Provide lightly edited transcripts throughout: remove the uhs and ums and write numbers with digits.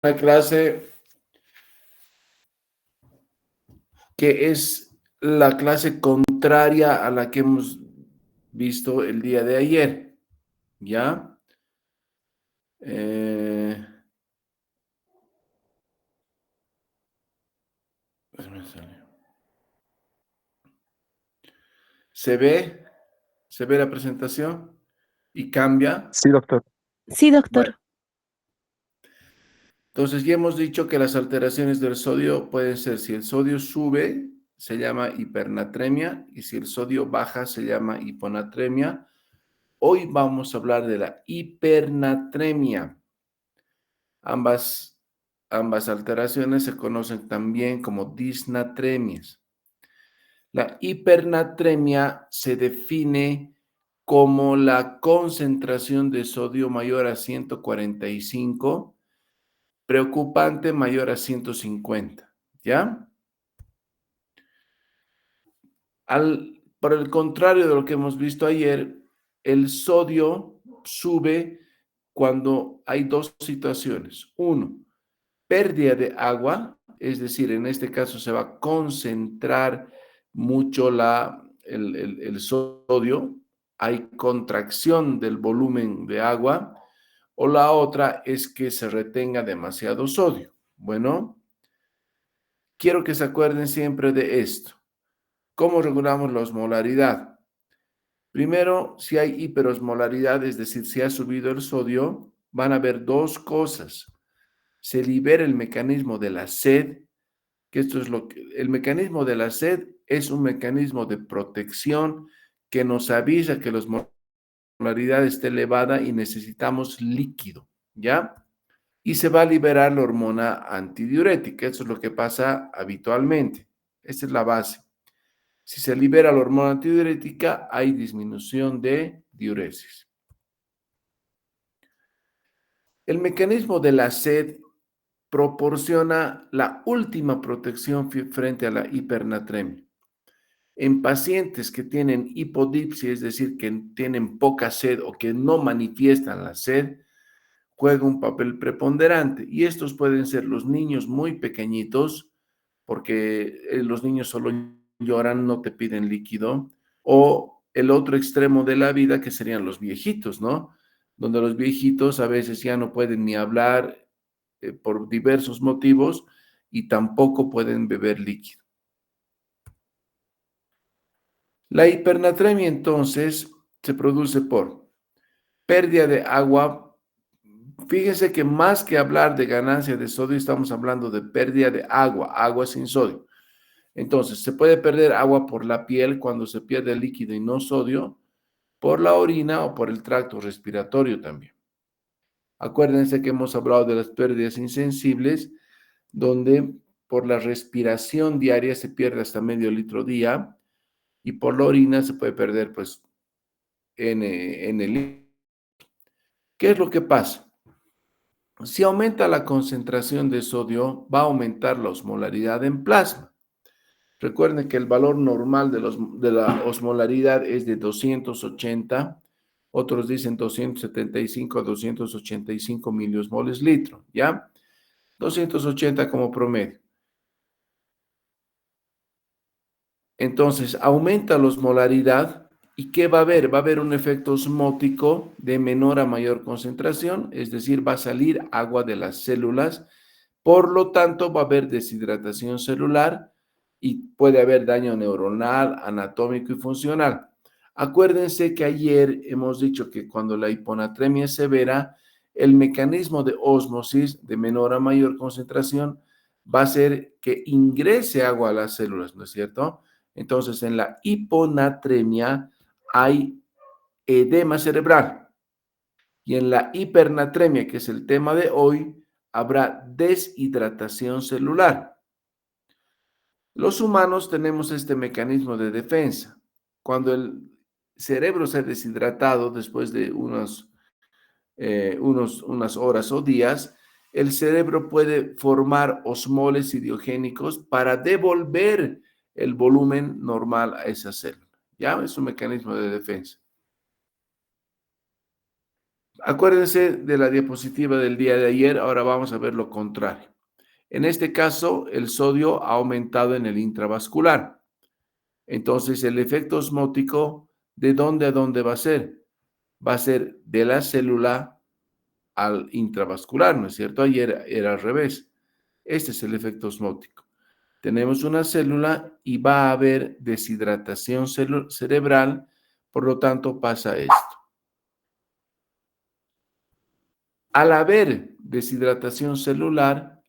Una clase que es la clase contraria a la que hemos visto el día de ayer, ¿ya? Eh, ¿Se ve? ¿Se ve la presentación? ¿Y cambia? Sí, doctor. Sí, Bueno, doctor. entonces ya hemos dicho que las alteraciones del sodio pueden ser, si el sodio sube, se llama hipernatremia, y si el sodio baja, se llama hiponatremia. Hoy vamos a hablar de la hipernatremia. Ambas alteraciones se conocen también como disnatremias. La hipernatremia se define como la concentración de sodio mayor a 145, preocupante mayor a 150, ¿ya? Por el contrario de lo que hemos visto ayer, el sodio sube cuando hay dos situaciones. Uno, pérdida de agua, es decir, en este caso se va a concentrar mucho el sodio, hay contracción del volumen de agua, o la otra es que se retenga demasiado sodio. Bueno, quiero que se acuerden siempre de esto. ¿Cómo regulamos la osmolaridad? Primero, si hay hiperosmolaridad, es decir, si ha subido el sodio, van a haber dos cosas. Se libera el mecanismo de la sed, que esto es el mecanismo de la sed es un mecanismo de protección que nos avisa que la osmolaridad está elevada y necesitamos líquido, ¿ya? Y se va a liberar la hormona antidiurética, eso es lo que pasa habitualmente. Esta es la base. Si se libera la hormona antidiurética, hay disminución de diuresis. El mecanismo de la sed proporciona la última protección frente a la hipernatremia. En pacientes que tienen hipodipsia, es decir, que tienen poca sed o que no manifiestan la sed, juega un papel preponderante. Y estos pueden ser los niños muy pequeñitos, porque los niños solo lloran, no te piden líquido, o el otro extremo de la vida que serían los viejitos, ¿no? Donde los viejitos a veces ya no pueden ni hablar por diversos motivos y tampoco pueden beber líquido. La hipernatremia entonces se produce por pérdida de agua. Fíjense que más que hablar de ganancia de sodio, estamos hablando de pérdida de agua, agua sin sodio. Entonces, se puede perder agua por la piel cuando se pierde líquido y no sodio, por la orina o por el tracto respiratorio también. Acuérdense que hemos hablado de las pérdidas insensibles, donde por la respiración diaria se pierde hasta medio litro día y por la orina se puede perder pues en el... ¿Qué es lo que pasa? Si aumenta la concentración de sodio, va a aumentar la osmolaridad en plasma. Recuerden que el valor normal de la osmolaridad es de 280, otros dicen 275 a 285 miliosmoles litro, ¿ya? 280 como promedio. Entonces, aumenta la osmolaridad y ¿qué va a haber? Va a haber un efecto osmótico de menor a mayor concentración, es decir, va a salir agua de las células, por lo tanto va a haber deshidratación celular y puede haber daño neuronal, anatómico y funcional. Acuérdense que ayer hemos dicho que cuando la hiponatremia es severa, el mecanismo de ósmosis de menor a mayor concentración va a hacer que ingrese agua a las células, ¿no es cierto? Entonces, en la hiponatremia hay edema cerebral y en la hipernatremia, que es el tema de hoy, habrá deshidratación celular. Los humanos tenemos este mecanismo de defensa. Cuando el cerebro se ha deshidratado después de unas horas o días, el cerebro puede formar osmoles idiogénicos para devolver el volumen normal a esa célula. ¿Ya? Es un mecanismo de defensa. Acuérdense de la diapositiva del día de ayer, ahora vamos a ver lo contrario. En este caso, el sodio ha aumentado en el intravascular. Entonces, el efecto osmótico, ¿de dónde a dónde va a ser? Va a ser de la célula al intravascular, ¿no es cierto? Ayer era al revés. Este es el efecto osmótico. Tenemos una célula y va a haber deshidratación cerebral, por lo tanto pasa esto. Al haber deshidratación celular,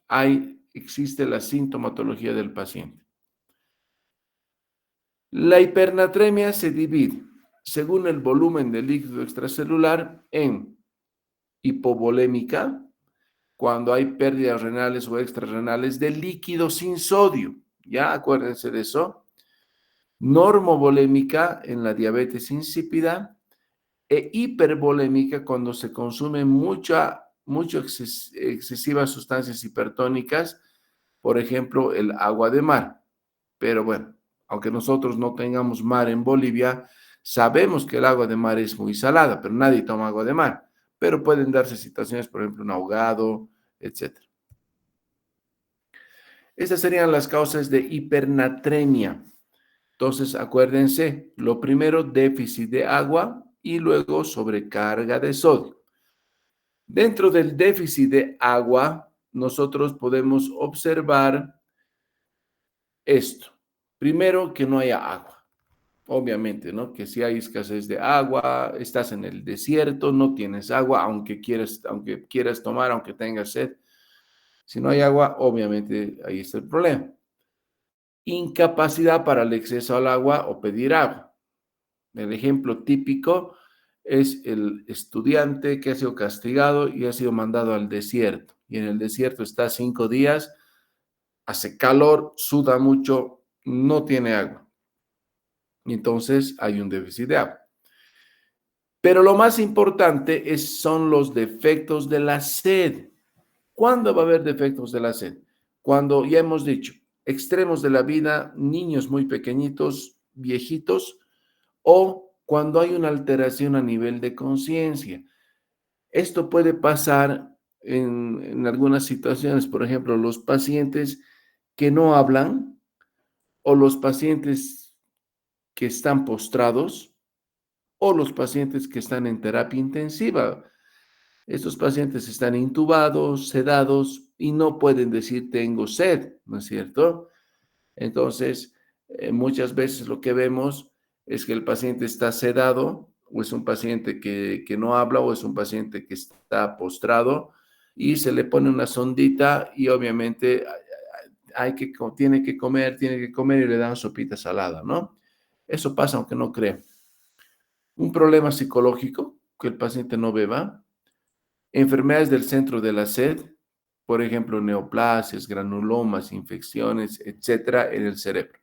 existe la sintomatología del paciente. La hipernatremia se divide, según el volumen de líquido extracelular, en hipovolémica, cuando hay pérdidas renales o extrarrenales de líquido sin sodio. Ya acuérdense de eso. Normovolémica en la diabetes insípida e hipervolémica cuando se consume excesivas sustancias hipertónicas, por ejemplo, el agua de mar. Pero bueno, aunque nosotros no tengamos mar en Bolivia, sabemos que el agua de mar es muy salada, pero nadie toma agua de mar. Pero pueden darse situaciones, por ejemplo, un ahogado, etc. Estas serían las causas de hipernatremia. Entonces, acuérdense, lo primero, déficit de agua y luego sobrecarga de sodio. Dentro del déficit de agua, nosotros podemos observar esto. Primero, que no haya agua. Obviamente, ¿no? Que si hay escasez de agua, estás en el desierto, no tienes agua, aunque quieras tomar, aunque tengas sed. Si no hay agua, obviamente ahí está el problema. Incapacidad para el acceso al agua o pedir agua. El ejemplo típico es el estudiante que ha sido castigado y ha sido mandado al desierto. Y en el desierto está 5 días, hace calor, suda mucho, no tiene agua. Y entonces hay un déficit de agua. Pero lo más importante son los defectos de la sed. ¿Cuándo va a haber defectos de la sed? Cuando ya hemos dicho, extremos de la vida, niños muy pequeñitos, viejitos, o cuando hay una alteración a nivel de conciencia. Esto puede pasar en algunas situaciones, por ejemplo, los pacientes que no hablan o los pacientes que están postrados o los pacientes que están en terapia intensiva. Estos pacientes están intubados, sedados y no pueden decir tengo sed, ¿no es cierto? Entonces, muchas veces lo que vemos es que el paciente está sedado o es un paciente que no habla o es un paciente que está postrado y se le pone una sondita y obviamente tiene que comer y le dan sopita salada, ¿no? Eso pasa aunque no crea. Un problema psicológico, que el paciente no beba, enfermedades del centro de la sed, por ejemplo, neoplasias, granulomas, infecciones, etcétera, en el cerebro.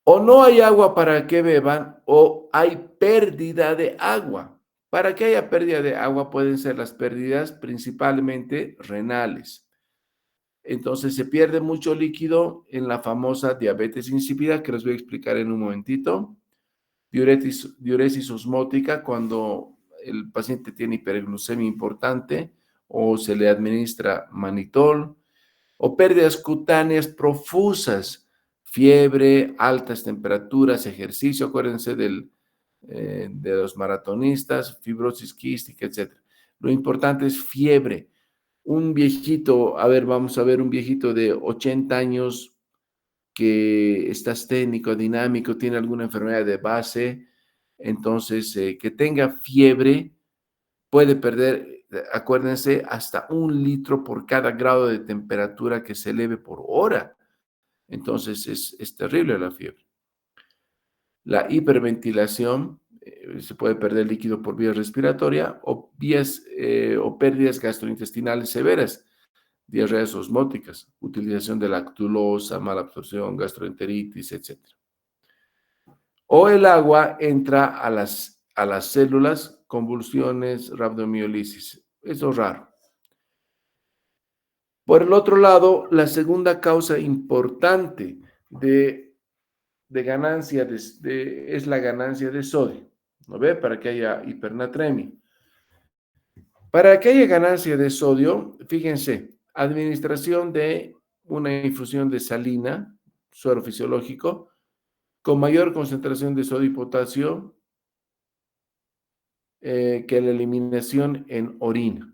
O no hay agua para que beban o hay pérdida de agua. Para que haya pérdida de agua pueden ser las pérdidas principalmente renales. Entonces se pierde mucho líquido en la famosa diabetes insípida que les voy a explicar en un momentito. Diuresis osmótica cuando el paciente tiene hiperglucemia importante o se le administra manitol, o pérdidas cutáneas profusas, fiebre, altas temperaturas, ejercicio, acuérdense de los maratonistas, fibrosis quística, etc. Lo importante es fiebre. Un viejito, vamos a ver un viejito de 80 años que está asténico, dinámico, tiene alguna enfermedad de base, entonces que tenga fiebre puede perder, acuérdense, hasta 1 litro por cada grado de temperatura que se eleve por hora. Entonces es terrible la fiebre. La hiperventilación, se puede perder líquido por vía respiratoria o pérdidas gastrointestinales severas, diarreas osmóticas, utilización de lactulosa, mala absorción, gastroenteritis, etc. O el agua entra a las células, convulsiones, rabdomiolisis. Eso es raro. Por el otro lado, la segunda causa importante de ganancia es la ganancia de sodio. ¿no ve? Para que haya hipernatremia. Para que haya ganancia de sodio, fíjense, administración de una infusión de salina, suero fisiológico, con mayor concentración de sodio y potasio que la eliminación en orina.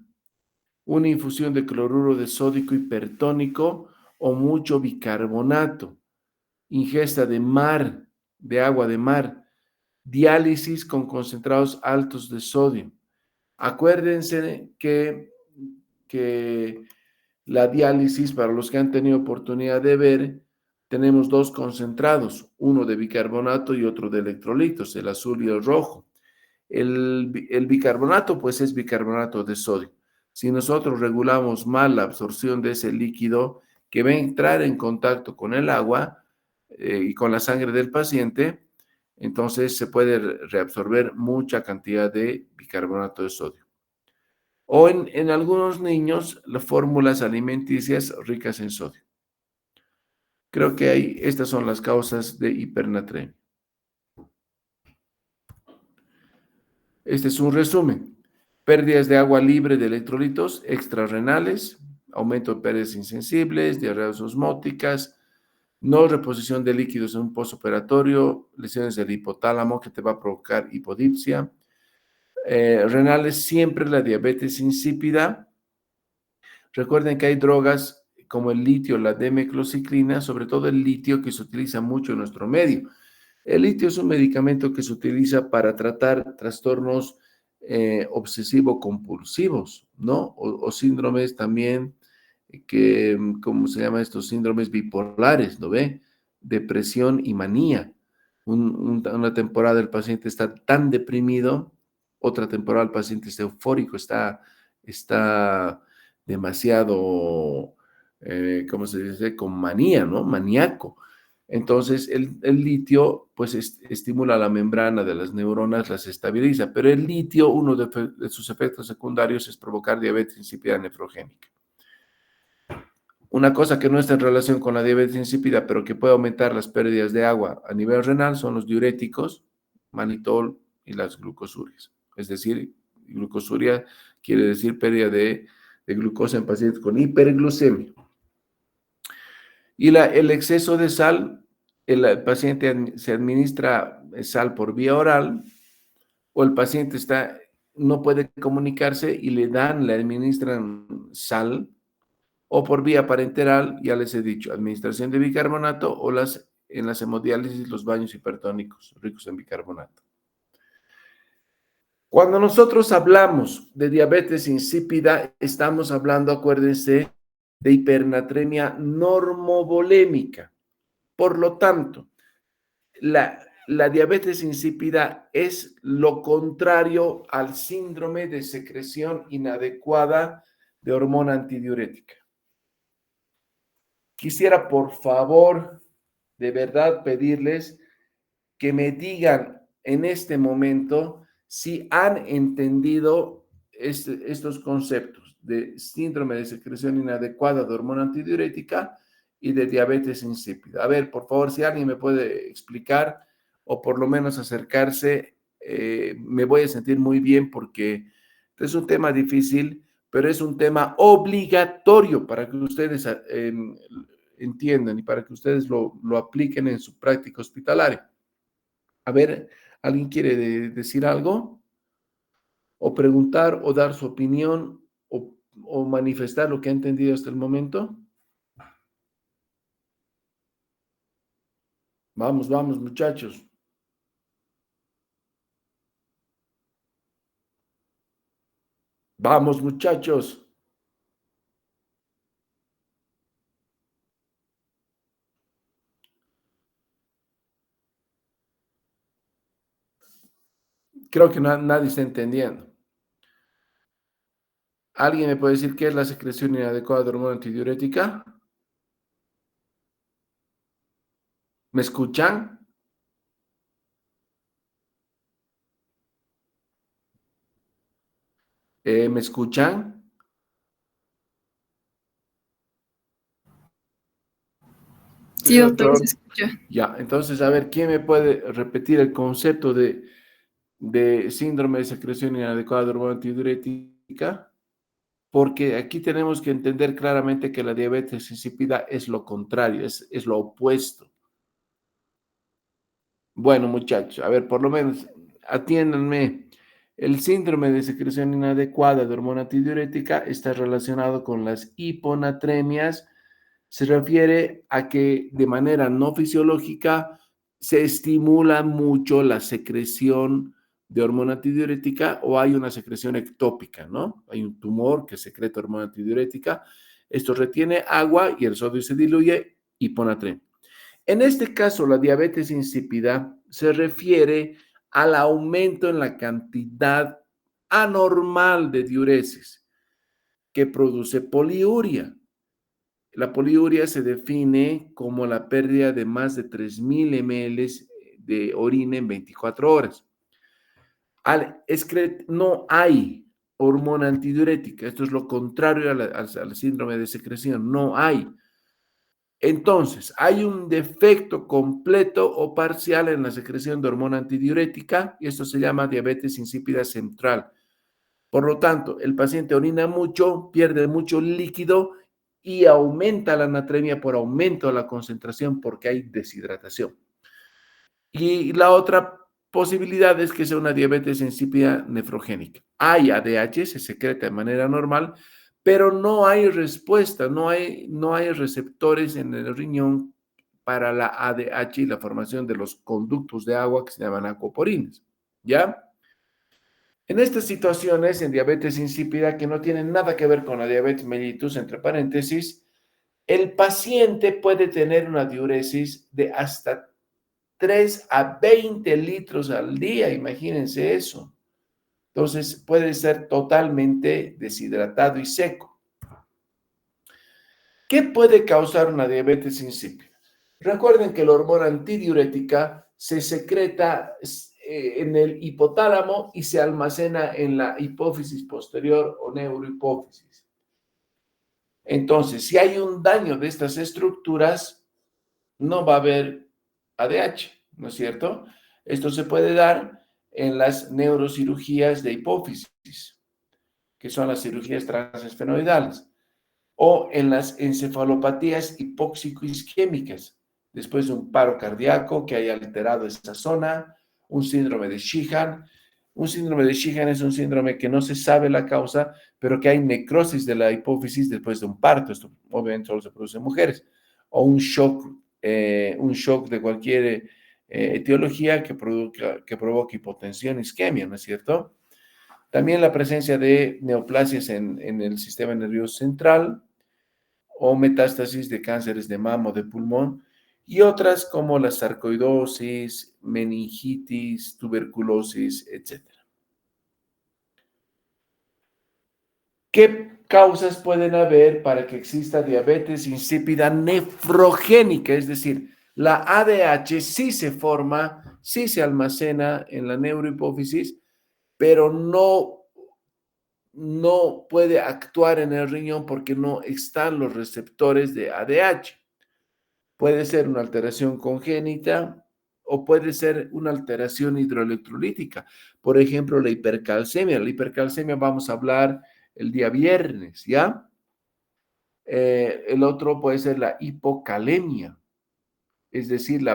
Una infusión de cloruro de sódico hipertónico o mucho bicarbonato. Ingesta de mar, de agua de mar. Diálisis con concentrados altos de sodio. Acuérdense que la diálisis, para los que han tenido oportunidad de ver, tenemos dos concentrados, uno de bicarbonato y otro de electrolitos, el azul y el rojo. El bicarbonato, pues es bicarbonato de sodio. Si nosotros regulamos mal la absorción de ese líquido que va a entrar en contacto con el agua y con la sangre del paciente, entonces se puede reabsorber mucha cantidad de bicarbonato de sodio. O en algunos niños, las fórmulas alimenticias ricas en sodio. Creo que estas son las causas de hipernatremia. Este es un resumen. Pérdidas de agua libre de electrolitos extrarrenales, aumento de pérdidas insensibles, diarreas osmóticas, no reposición de líquidos en un postoperatorio, lesiones del hipotálamo que te va a provocar hipodipsia, renales, siempre la diabetes insípida. Recuerden que hay drogas como el litio, la demeclociclina, sobre todo el litio que se utiliza mucho en nuestro medio. El litio es un medicamento que se utiliza para tratar trastornos obsesivo-compulsivos, ¿no? O síndromes también ¿cómo se llama estos síndromes bipolares, ¿no ve? Depresión y manía. Una temporada el paciente está tan deprimido, otra temporada el paciente está eufórico, está demasiado, ¿cómo se dice? Con manía, ¿no? Maníaco. Entonces, el litio, pues, estimula la membrana de las neuronas, las estabiliza, pero el litio, uno de sus efectos secundarios es provocar diabetes insípida nefrogénica. Una cosa que no está en relación con la diabetes insípida, pero que puede aumentar las pérdidas de agua a nivel renal, son los diuréticos, manitol y las glucosurias. Es decir, glucosuria quiere decir pérdida de glucosa en pacientes con hiperglucemia. Y el exceso de sal, el paciente se administra sal por vía oral o el paciente no puede comunicarse y le administran sal o por vía parenteral, ya les he dicho, administración de bicarbonato o en las hemodiálisis los baños hipertónicos ricos en bicarbonato. Cuando nosotros hablamos de diabetes insípida, estamos hablando, acuérdense, de hipernatremia normovolémica. Por lo tanto, la diabetes insípida es lo contrario al síndrome de secreción inadecuada de hormona antidiurética. Quisiera, por favor, de verdad pedirles que me digan en este momento si han entendido estos conceptos de síndrome de secreción inadecuada de hormona antidiurética y de diabetes insípida. A ver, por favor, si alguien me puede explicar o por lo menos acercarse, me voy a sentir muy bien porque es un tema difícil, pero es un tema obligatorio para que ustedes entiendan y para que ustedes lo apliquen en su práctica hospitalaria. A ver, ¿alguien quiere decir algo? O preguntar o dar su opinión o manifestar lo que ha entendido hasta el momento. Vamos, vamos, muchachos. Vamos, muchachos. Creo que nadie está entendiendo. ¿Alguien me puede decir qué es la secreción inadecuada de hormona antidiurética? ¿Me escuchan? ¿Me escuchan? Sí, doctor, se escucha. Ya, entonces, a ver, ¿quién me puede repetir el concepto de de síndrome de secreción inadecuada de hormona antidiurética, porque aquí tenemos que entender claramente que la diabetes insípida es lo contrario, es lo opuesto. Bueno, muchachos, a ver, por lo menos atiéndanme. El síndrome de secreción inadecuada de hormona antidiurética está relacionado con las hiponatremias. Se refiere a que de manera no fisiológica se estimula mucho la secreción de hormona antidiurética o hay una secreción ectópica, ¿no? Hay un tumor que secreta hormona antidiurética. Esto retiene agua y el sodio se diluye, hiponatremia. En este caso, la diabetes insípida se refiere al aumento en la cantidad anormal de diuresis que produce poliuria. La poliuria se define como la pérdida de más de 3.000 ml de orina en 24 horas. No hay hormona antidiurética, esto es lo contrario al síndrome de secreción, no hay. Entonces, hay un defecto completo o parcial en la secreción de hormona antidiurética y esto se llama diabetes insípida central. Por lo tanto, el paciente orina mucho, pierde mucho líquido y aumenta la natremia por aumento de la concentración porque hay deshidratación. Y la otra posibilidad es que sea una diabetes insípida nefrogénica. Hay ADH, se secreta de manera normal, pero no hay respuesta, no hay receptores en el riñón para la ADH y la formación de los conductos de agua que se llaman acuoporines, ¿ya? En estas situaciones, en diabetes insípida, que no tienen nada que ver con la diabetes mellitus, entre paréntesis, el paciente puede tener una diuresis de hasta 3 a 20 litros al día, imagínense eso. Entonces, puede ser totalmente deshidratado y seco. ¿Qué puede causar una diabetes insípida? Recuerden que la hormona antidiurética se secreta en el hipotálamo y se almacena en la hipófisis posterior o neurohipófisis. Entonces, si hay un daño de estas estructuras, no va a haber ADH, ¿no es cierto? Esto se puede dar en las neurocirugías de hipófisis, que son las cirugías transesfenoidales, o en las encefalopatías hipóxico-isquémicas, después de un paro cardíaco que haya alterado esa zona, un síndrome de Sheehan. Un síndrome de Sheehan es un síndrome que no se sabe la causa, pero que hay necrosis de la hipófisis después de un parto. Esto obviamente solo se produce en mujeres. O un shock de cualquier etiología que provoque hipotensión, isquemia, ¿no es cierto? También la presencia de neoplasias en el sistema nervioso central, o metástasis de cánceres de mama o de pulmón, y otras como la sarcoidosis, meningitis, tuberculosis, etc. ¿Qué causas pueden haber para que exista diabetes insípida nefrogénica? Es decir, la ADH sí se forma, sí se almacena en la neurohipófisis, pero no puede actuar en el riñón porque no están los receptores de ADH. Puede ser una alteración congénita o puede ser una alteración hidroelectrolítica. Por ejemplo, la hipercalcemia. La hipercalcemia vamos a hablar el día viernes, ¿ya? El otro puede ser la hipocalemia, es decir, la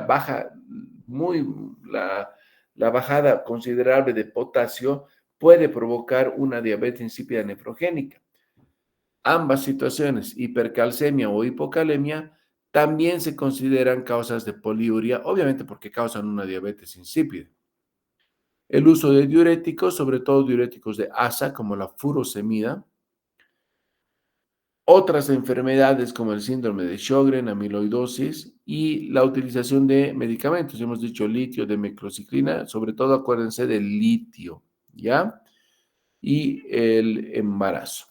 bajada considerable de potasio puede provocar una diabetes insípida nefrogénica. Ambas situaciones, hipercalcemia o hipocalemia, también se consideran causas de poliuria, obviamente porque causan una diabetes insípida. El uso de diuréticos, sobre todo diuréticos de asa, como la furosemida. Otras enfermedades como el síndrome de Sjögren, amiloidosis y la utilización de medicamentos. Hemos dicho litio, de meclociclina, sobre todo acuérdense del litio, ¿ya? Y el embarazo.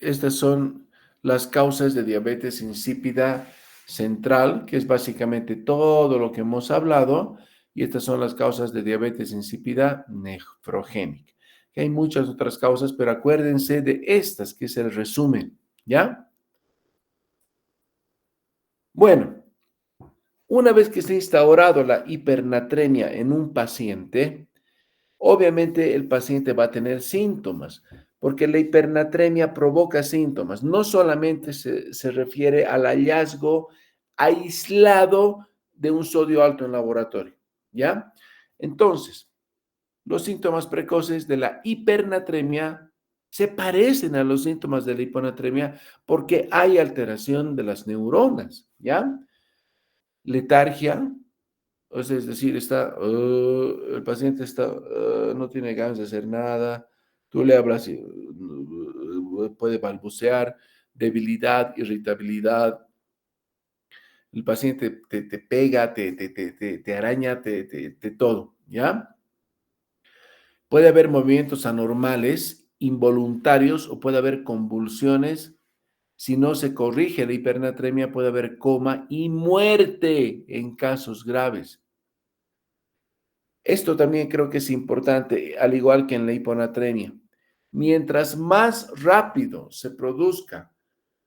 Estas son las causas de diabetes insípida central, que es básicamente todo lo que hemos hablado, y estas son las causas de diabetes insípida nefrogénica. Hay muchas otras causas, pero acuérdense de estas, que es el resumen, ¿ya? Bueno, una vez que se ha instaurado la hipernatremia en un paciente, obviamente el paciente va a tener síntomas, porque la hipernatremia provoca síntomas. No solamente se refiere al hallazgo aislado de un sodio alto en laboratorio, ¿ya? Entonces, los síntomas precoces de la hipernatremia se parecen a los síntomas de la hiponatremia porque hay alteración de las neuronas, ¿ya? Letargia, o sea, es decir, el paciente no tiene ganas de hacer nada, tú le hablas y puede balbucear, debilidad, irritabilidad, el paciente te pega, te araña, todo, ¿ya? Puede haber movimientos anormales, involuntarios, o puede haber convulsiones. Si no se corrige la hipernatremia, puede haber coma y muerte en casos graves. Esto también creo que es importante, al igual que en la hiponatremia. Mientras más rápido se produzca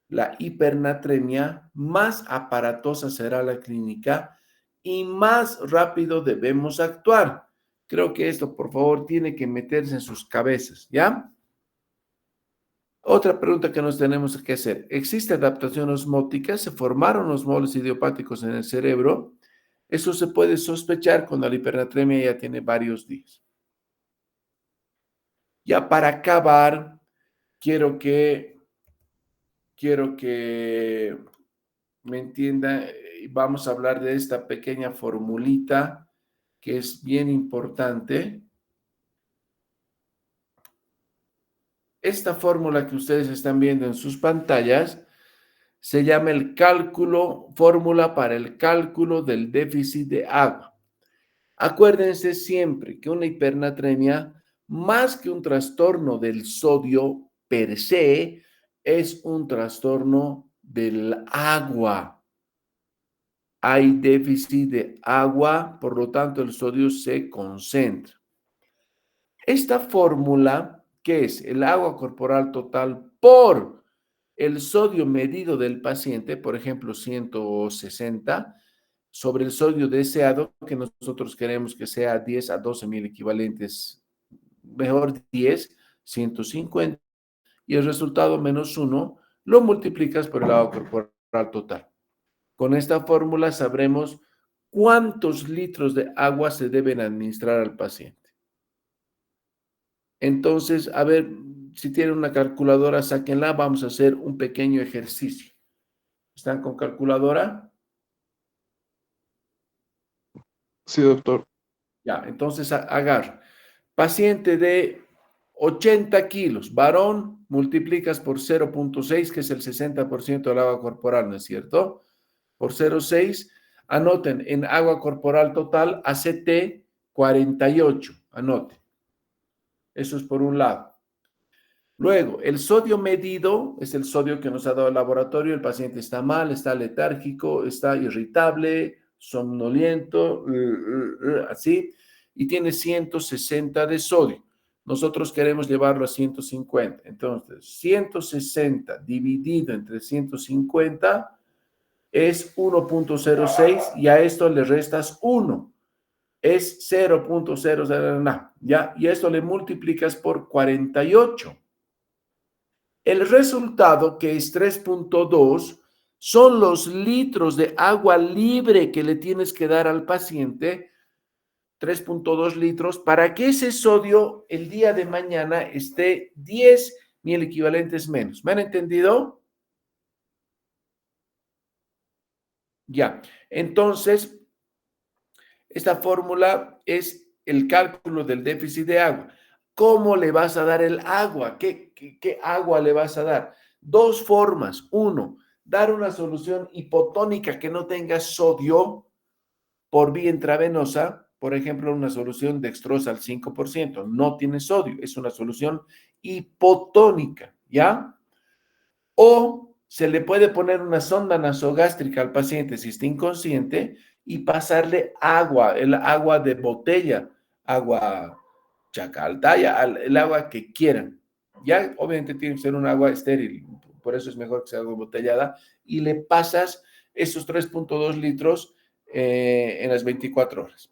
la hipernatremia, más aparatosa será la clínica y más rápido debemos actuar. Creo que esto, por favor, tiene que meterse en sus cabezas, ¿ya? Otra pregunta que nos tenemos que hacer. ¿Existe adaptación osmótica? ¿Se formaron osmoles idiopáticos en el cerebro? Eso se puede sospechar cuando la hipernatremia ya tiene varios días. Ya para acabar, quiero que me entienda, vamos a hablar de esta pequeña formulita que es bien importante. Esta fórmula que ustedes están viendo en sus pantallas se llama fórmula para el cálculo del déficit de agua. Acuérdense siempre que una hipernatremia, más que un trastorno del sodio per se, es un trastorno del agua. Hay déficit de agua, por lo tanto el sodio se concentra. Esta fórmula, que es el agua corporal total por el sodio medido del paciente, por ejemplo, 160, sobre el sodio deseado, que nosotros queremos que sea 10 a 12 mil equivalentes, mejor 10, 150, y el resultado menos 1, lo multiplicas por el agua corporal total. Con esta fórmula sabremos cuántos litros de agua se deben administrar al paciente. Entonces, a ver, si tienen una calculadora, sáquenla, vamos a hacer un pequeño ejercicio. ¿Están con calculadora? Sí, doctor. Ya, entonces agarra. Paciente de 80 kilos, varón, multiplicas por 0.6, que es el 60% del agua corporal, ¿no es cierto? Por 0.6, anoten en agua corporal total, ACT 48, anoten. Eso es por un lado. Luego, el sodio medido es el sodio que nos ha dado el laboratorio. El paciente está mal, está letárgico, está irritable, somnoliento, así, y tiene 160 de sodio. Nosotros queremos llevarlo a 150. Entonces, 160 dividido entre 150 es 1.06 y a esto le restas 1. Es 0.00, ¿ya? Y esto le multiplicas por 48. El resultado, que es 3.2, son los litros de agua libre que le tienes que dar al paciente, 3.2 litros, para que ese sodio el día de mañana esté 10 mil equivalentes menos. ¿Me han entendido? Ya. Entonces, esta fórmula es el cálculo del déficit de agua. ¿Cómo le vas a dar el agua? ¿Qué agua le vas a dar? Dos formas. Uno, dar una solución hipotónica que no tenga sodio por vía intravenosa. Por ejemplo, una solución dextrosa al 5%. No tiene sodio. Es una solución hipotónica, ¿ya? O se le puede poner una sonda nasogástrica al paciente si está inconsciente y pasarle agua, el agua de botella, agua Chacaltaya, el agua que quieran. Ya obviamente tiene que ser un agua estéril, por eso es mejor que sea agua embotellada, y le pasas esos 3.2 litros en las 24 horas.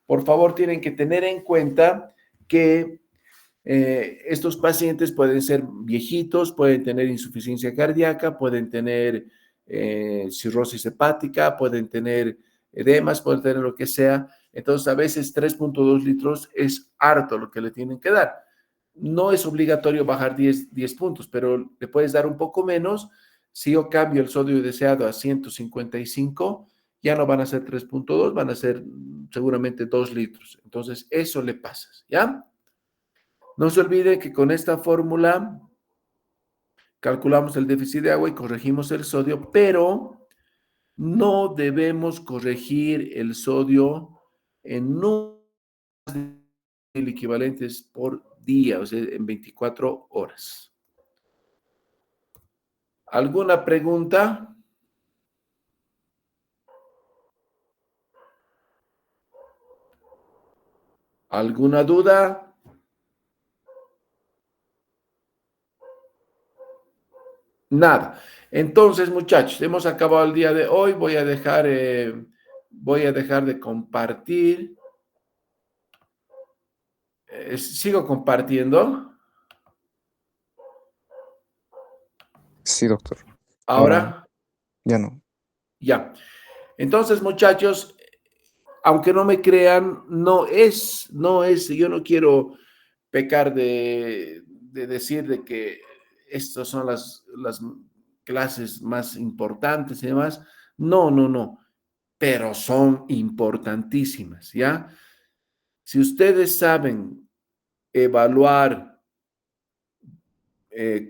Por favor, tienen que tener en cuenta que estos pacientes pueden ser viejitos, pueden tener insuficiencia cardíaca, pueden tener cirrosis hepática, pueden tener edemas, pueden tener lo que sea. Entonces, a veces 3.2 litros es harto lo que le tienen que dar. No es obligatorio bajar 10 puntos, pero le puedes dar un poco menos. Si yo cambio el sodio deseado a 155, ya no van a ser 3.2, van a ser seguramente 2 litros. Entonces, eso le pasas, ¿ya? No se olvide que con esta fórmula calculamos el déficit de agua y corregimos el sodio, pero no debemos corregir el sodio en números equivalentes por día, o sea, en 24 horas. ¿Alguna pregunta? ¿Alguna duda? Nada. Entonces, muchachos, hemos acabado el día de hoy. Voy a dejar de compartir. ¿Sigo compartiendo? Sí, doctor. ¿Ahora? Ya no. Ya. Entonces, muchachos, aunque no me crean, no es, yo no quiero pecar de decir de que estas son las clases más importantes y demás. No, pero son importantísimas, ¿ya? Si ustedes saben evaluar,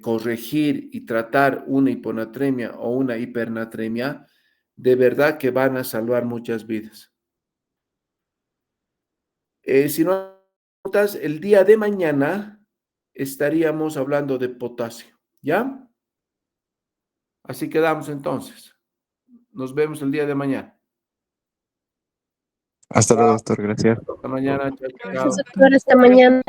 corregir y tratar una hiponatremia o una hipernatremia, de verdad que van a salvar muchas vidas. Si no notas, el día de mañana estaríamos hablando de potasio, ¿ya? Así quedamos entonces. Nos vemos el día de mañana. Hasta luego, doctor. Gracias. Hasta mañana. Chao, chao. Gracias, doctor. Hasta mañana.